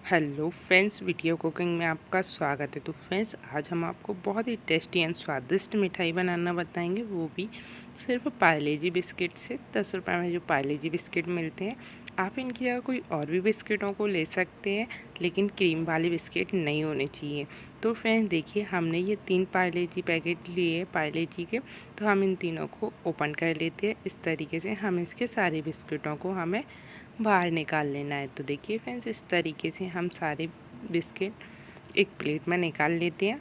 Hello friends, video cooking में आपका स्वागत है। तो फ्रेंड्स, आज हम आपको बहुत ही टेस्टी एंड स्वादिष्ट मिठाई बनाना बताएंगे, वो भी सिर्फ पार्ले जी बिस्किट से। 10 रुपये में जो पार्ले जी बिस्किट मिलते हैं, आप इनकी जगह कोई और भी बिस्किटों को ले सकते हैं, लेकिन क्रीम वाले बिस्किट नहीं होने चाहिए। तो फ्रेंड्स देखिए, हमने ये 3 पार्ले जी पैकेट लिए पार्ले जी के। तो हम इन तीनों को ओपन कर लेते हैं। इस तरीके से हम इसके सारे बिस्किटों को हमें बाहर निकाल लेना है। तो देखिए फ्रेंड्स, इस तरीके से हम सारे बिस्किट एक प्लेट में निकाल लेते हैं।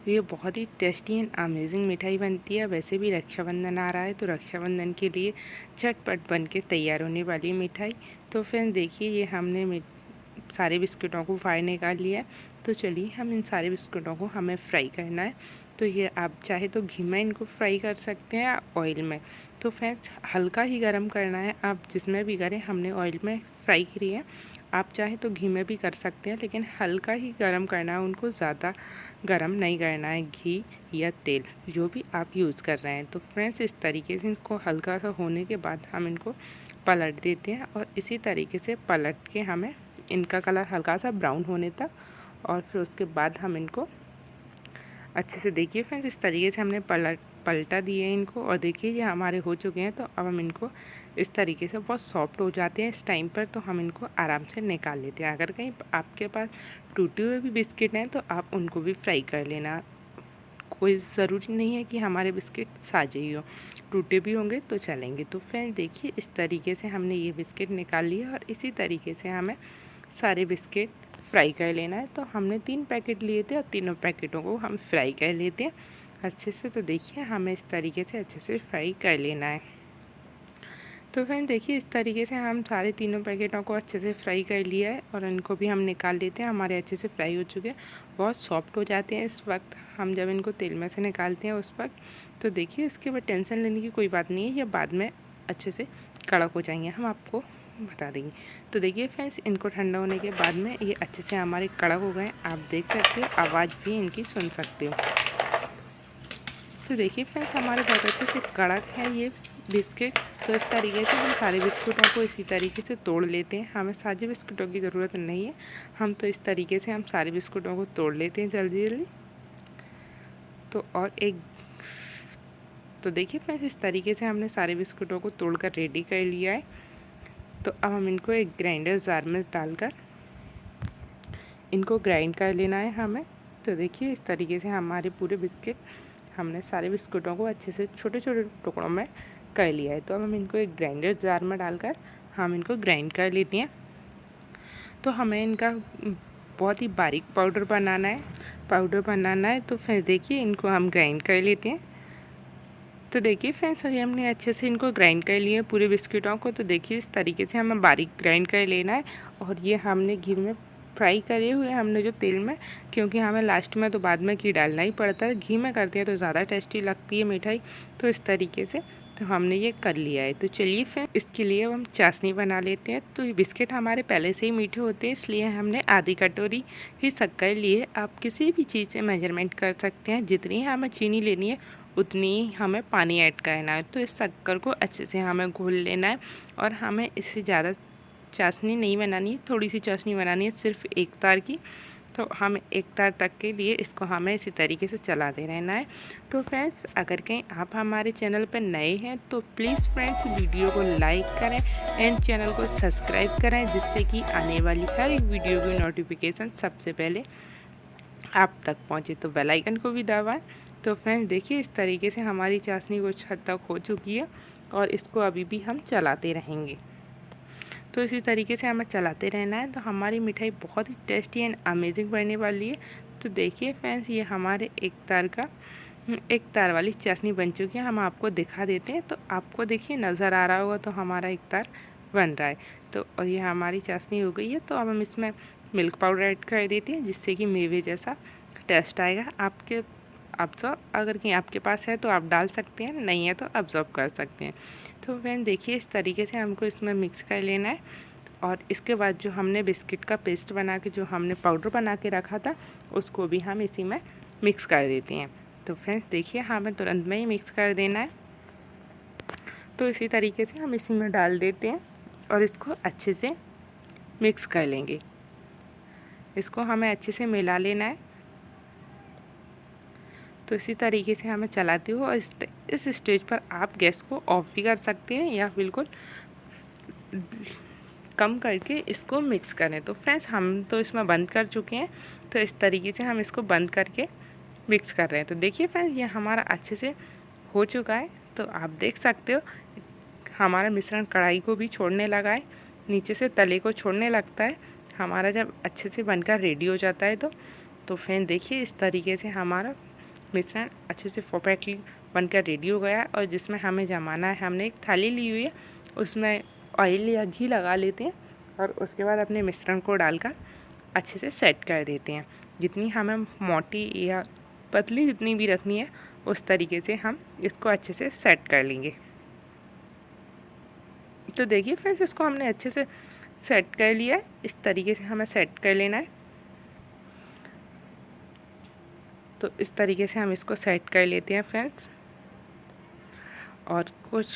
ये बहुत ही टेस्टी एंड अमेजिंग मिठाई बनती है। वैसे भी रक्षाबंधन आ रहा है, तो रक्षाबंधन के लिए झटपट बन के तैयार होने वाली मिठाई। तो फ्रेंड्स देखिए, ये हमने सारे बिस्किटों को बाहर निकाल लिया है। तो चलिए, हम इन सारे बिस्किटों को हमें फ्राई करना है। तो ये आप चाहे तो घी में इनको फ्राई कर सकते हैं या ऑयल में। तो फ्रेंड्स, हल्का ही गरम करना है, आप जिसमें भी करें। हमने ऑयल में फ्राई करी है, आप चाहे तो घी में भी कर सकते हैं, लेकिन हल्का ही गरम करना है उनको, ज़्यादा गरम नहीं करना है घी या तेल, जो भी आप यूज़ कर रहे हैं। तो फ्रेंड्स, इस तरीके से इनको हल्का सा होने के बाद हम इनको पलट देते हैं, और इसी तरीके से पलट के हमें इनका कलर हल्का सा ब्राउन होने तक, और फिर उसके बाद हम इनको अच्छे से, देखिए फ्रेंड्स, इस तरीके से हमने पलटा दिए इनको। और देखिए, ये हमारे हो चुके हैं। तो अब हम इनको इस तरीके से, बहुत सॉफ्ट हो जाते हैं इस टाइम पर, तो हम इनको आराम से निकाल लेते हैं। अगर कहीं आपके पास टूटे हुए भी बिस्किट हैं, तो आप उनको भी फ्राई कर लेना। कोई ज़रूरी नहीं है कि हमारे बिस्किट साजे ही हो, टूटे भी होंगे तो चलेंगे। तो फ्रेंड्स देखिए, इस तरीके से हमने ये बिस्किट निकाल लिए, और इसी तरीके से हमें सारे बिस्किट फ्राई कर लेना है। तो हमने 3 पैकेट लिए थे, और तीनों पैकेटों को हम फ्राई कर लेते हैं अच्छे से। तो देखिए, हमें इस तरीके से अच्छे से फ्राई कर लेना है। तो फ्रेंड्स देखिए, इस तरीके से हम सारे तीनों पैकेटों को अच्छे से फ्राई कर लिया है, और इनको भी हम निकाल लेते हैं। हमारे अच्छे से फ्राई हो चुके हैं, बहुत सॉफ्ट हो जाते हैं इस वक्त हम जब इनको तेल में से निकालते हैं उस वक्त। तो देखिए, इसके बाद टेंशन लेने की कोई बात नहीं है, ये बाद में अच्छे से कड़क हो जाएंगे, हम आपको बता देंगे। तो देखिए फ्रेंड्स, इनको ठंडा होने के बाद में ये अच्छे से हमारे कड़क हो गए। आप देख सकते हो, आवाज़ भी इनकी सुन सकते हो। तो देखिए फ्रेंड्स, हमारे बहुत अच्छे से कड़क है ये बिस्किट। तो इस तरीके से हम सारे बिस्कुटों को इसी तरीके से तोड़ लेते हैं। हमें सारे बिस्कुटों की ज़रूरत नहीं है, हम तो इस तरीके से हम सारे बिस्कुटों को तोड़ लेते हैं जल्दी जल्दी। तो और एक तो देखिए फ्रेंड्स, इस तरीके से हमने सारे बिस्कुटों को तोड़कर रेडी कर लिया है। तो अब हम इनको एक ग्राइंडर जार में डालकर इनको ग्राइंड कर लेना है हमें। तो देखिए, इस तरीके से हमारे पूरे बिस्किट, हमने सारे बिस्कुटों को अच्छे से छोटे छोटे टुकड़ों में कर लिया है। तो अब हम इनको एक ग्राइंडर जार में डालकर हम इनको ग्राइंड कर लेते हैं। तो हमें इनका बहुत ही बारीक पाउडर बनाना है। तो फिर देखिए, इनको हम ग्राइंड कर लेते हैं। तो देखिए फ्रेंड्स, अभी हमने अच्छे से इनको ग्राइंड कर लिया पूरे बिस्किटों को। तो देखिए, इस तरीके से हमें बारीक ग्राइंड कर लेना है। और ये हमने घी में फ्राई करे हुए हमने जो तेल में, क्योंकि हमें लास्ट में तो बाद में घी डालना ही पड़ता है, घी में करते हैं तो ज़्यादा टेस्टी लगती है मिठाई। तो इस तरीके से तो हमने ये कर लिया है। तो चलिए फिर इसके लिए हम चाशनी बना लेते हैं। तो ये बिस्किट हमारे पहले से ही मीठे होते हैं, इसलिए हमने आधी कटोरी ही शक्कर ली है। आप किसी भी चीज़ से मेजरमेंट कर सकते हैं, जितनी हमें चीनी लेनी है उतनी ही हमें पानी ऐड करना है। तो इस शक्कर को अच्छे से हमें घोल लेना है, और हमें इससे ज़्यादा चाशनी नहीं बनानी है, थोड़ी सी चाशनी बनानी है, सिर्फ एक तार की। तो हम एक तार तक के लिए इसको हमें इसी तरीके से चलाते रहना है। तो फ्रेंड्स, अगर कहीं आप हमारे चैनल पर नए हैं, तो प्लीज़ फ्रेंड्स वीडियो को लाइक करें एंड चैनल को सब्सक्राइब करें, जिससे कि आने वाली हर एक वीडियो की नोटिफिकेशन सबसे पहले आप तक पहुँचे। तो बेल आइकन को भी दबाएं। तो फ्रेंड्स देखिए, इस तरीके से हमारी चाशनी कुछ हद तक हो चुकी है, और इसको अभी भी हम चलाते रहेंगे। तो इसी तरीके से हमें चलाते रहना है। तो हमारी मिठाई बहुत ही टेस्टी एंड अमेजिंग बनने वाली है। तो देखिए फ्रेंड्स, ये हमारे एक तार वाली चाशनी बन चुकी है। हम आपको दिखा देते हैं, तो आपको देखिए नज़र आ रहा होगा, तो हमारा एक तार बन रहा है। तो और ये हमारी चाशनी हो गई है। तो अब हम इसमें मिल्क पाउडर ऐड कर देते हैं, जिससे कि मेवे जैसा टेस्ट आएगा। अगर कहीं आपके पास है तो आप डाल सकते हैं, नहीं है तो ऑब्जर्व कर सकते हैं। तो फ्रेंड देखिए, इस तरीके से हमको इसमें मिक्स कर लेना है। और इसके बाद जो हमने बिस्किट का पेस्ट बना के, जो हमने पाउडर बना के रखा था, उसको भी हम इसी में मिक्स कर देते हैं। तो फ्रेंड्स देखिए, हमें तुरंत में ही मिक्स कर देना है। तो इसी तरीके से हम इसी में डाल देते हैं, और इसको अच्छे से मिक्स कर लेंगे। इसको हमें अच्छे से मिला लेना है। तो इसी तरीके से हमें चलाते हो और इस स्टेज पर आप गैस को ऑफ भी कर सकते हैं या बिल्कुल कम करके इसको मिक्स करें। तो फ्रेंड्स हम तो इसमें बंद कर चुके हैं, तो इस तरीके से हम इसको बंद करके मिक्स कर रहे हैं। तो देखिए फ्रेंड्स ये हमारा अच्छे से हो चुका है। तो आप देख सकते हो हमारा मिश्रण कढ़ाई को भी छोड़ने लगा है, नीचे से तले को छोड़ने लगता है हमारा जब अच्छे से बनकर रेडी हो जाता है। तो फ्रेंड देखिए इस तरीके से हमारा मिश्रण अच्छे से परफेक्टली बनकर रेडी हो गया है। और जिसमें हमें जमाना है, हमने एक थाली ली हुई है, उसमें ऑयल या घी लगा लेते हैं और उसके बाद अपने मिश्रण को डालकर अच्छे से सेट कर देते हैं। जितनी हमें मोटी या पतली जितनी भी रखनी है उस तरीके से हम इसको अच्छे से सेट कर लेंगे। तो देखिए फ्रेंड्स इसको हमने अच्छे से सेट कर लिया है, इस तरीके से हमें सेट कर लेना है। तो इस तरीके से हम इसको सेट कर लेते हैं फ्रेंड्स। और कुछ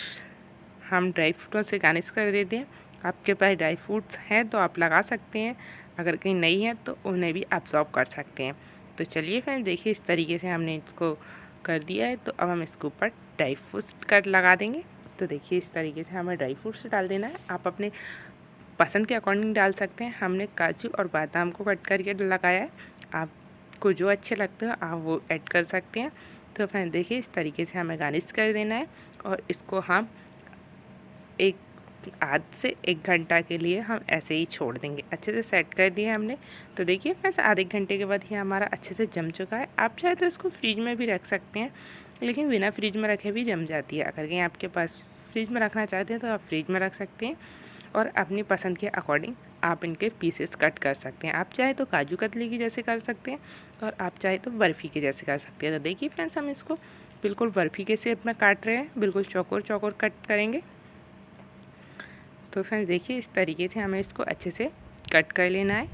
हम ड्राई फ्रूटों से गार्निश कर देते हैं। आपके पास ड्राई फ्रूट्स हैं तो आप लगा सकते हैं, अगर कहीं नहीं है तो उन्हें भी एब्जॉर्ब कर सकते हैं। तो चलिए फ्रेंड्स देखिए इस तरीके से हमने इसको कर दिया है। तो अब हम इसके ऊपर ड्राई फ्रूट्स कर लगा देंगे। तो देखिए इस तरीके से हमें ड्राई फ्रूट्स डाल देना है। आप अपने पसंद के अकॉर्डिंग डाल सकते हैं। हमने काजू और बादाम को कट करके लगाया है, आपको जो अच्छे लगते हो आप वो ऐड कर सकते हैं। तो फ्रेंड्स देखिए इस तरीके से हमें गार्निश कर देना है और इसको हम आध से 1 घंटा के लिए हम ऐसे ही छोड़ देंगे। अच्छे से सेट कर दिया हमने। तो देखिए फ्रेंड्स आधे घंटे के बाद ये हमारा अच्छे से जम चुका है। आप चाहे तो इसको फ्रिज में भी रख सकते हैं, लेकिन बिना फ्रिज में रखे भी जम जाती है। अगर कहीं आपके पास फ्रिज में रखना चाहते हैं तो आप फ्रिज में रख सकते हैं और अपनी पसंद के अकॉर्डिंग आप इनके पीसेस कट कर सकते हैं। आप चाहे तो काजू कतली की जैसे कर सकते हैं और आप चाहे तो बर्फ़ी के जैसे कर सकते हैं। तो देखिए फ्रेंड्स हम इसको बिल्कुल बर्फ़ी के शेप में काट रहे हैं, बिल्कुल चौकोर चौकोर कट करेंगे। तो फ्रेंड्स देखिए इस तरीके से हमें इसको अच्छे से कट कर लेना है।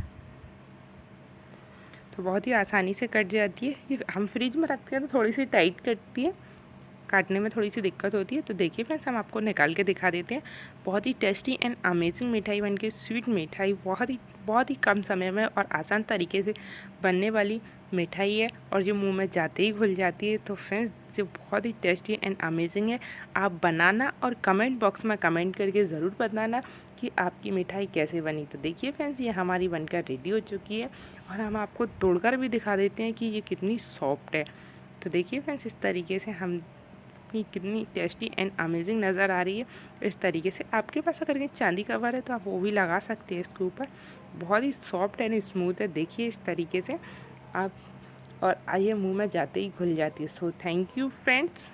तो बहुत ही आसानी से कट जाती है। ये हम फ्रिज में रखते हैं तो थोड़ी सी टाइट कटती है, काटने में थोड़ी सी दिक्कत होती है। तो देखिए फ्रेंड्स हम आपको निकाल के दिखा देते हैं। बहुत ही टेस्टी एंड अमेजिंग मिठाई बनके स्वीट मिठाई बहुत ही कम समय में और आसान तरीके से बनने वाली मिठाई है और जो मुंह में जाते ही घुल जाती है। तो फ्रेंड्स ये बहुत ही टेस्टी एंड अमेजिंग है। आप बनाना और कमेंट बॉक्स में कमेंट करके ज़रूर बताना कि आपकी मिठाई कैसे बनी। तो देखिए फ्रेंड्स ये हमारी बनकर रेडी हो चुकी है और हम आपको तोड़कर भी दिखा देते हैं कि ये कितनी सॉफ्ट है। तो देखिए फ्रेंड्स इस तरीके से हम कितनी टेस्टी एंड अमेजिंग नज़र आ रही है। इस तरीके से आपके पास अगर कहीं चांदी कवर है तो आप वो भी लगा सकते हैं इसके ऊपर। बहुत ही सॉफ्ट एंड स्मूथ है, देखिए इस तरीके से आप, और ये मुंह में जाते ही घुल जाती है। So thank you friends.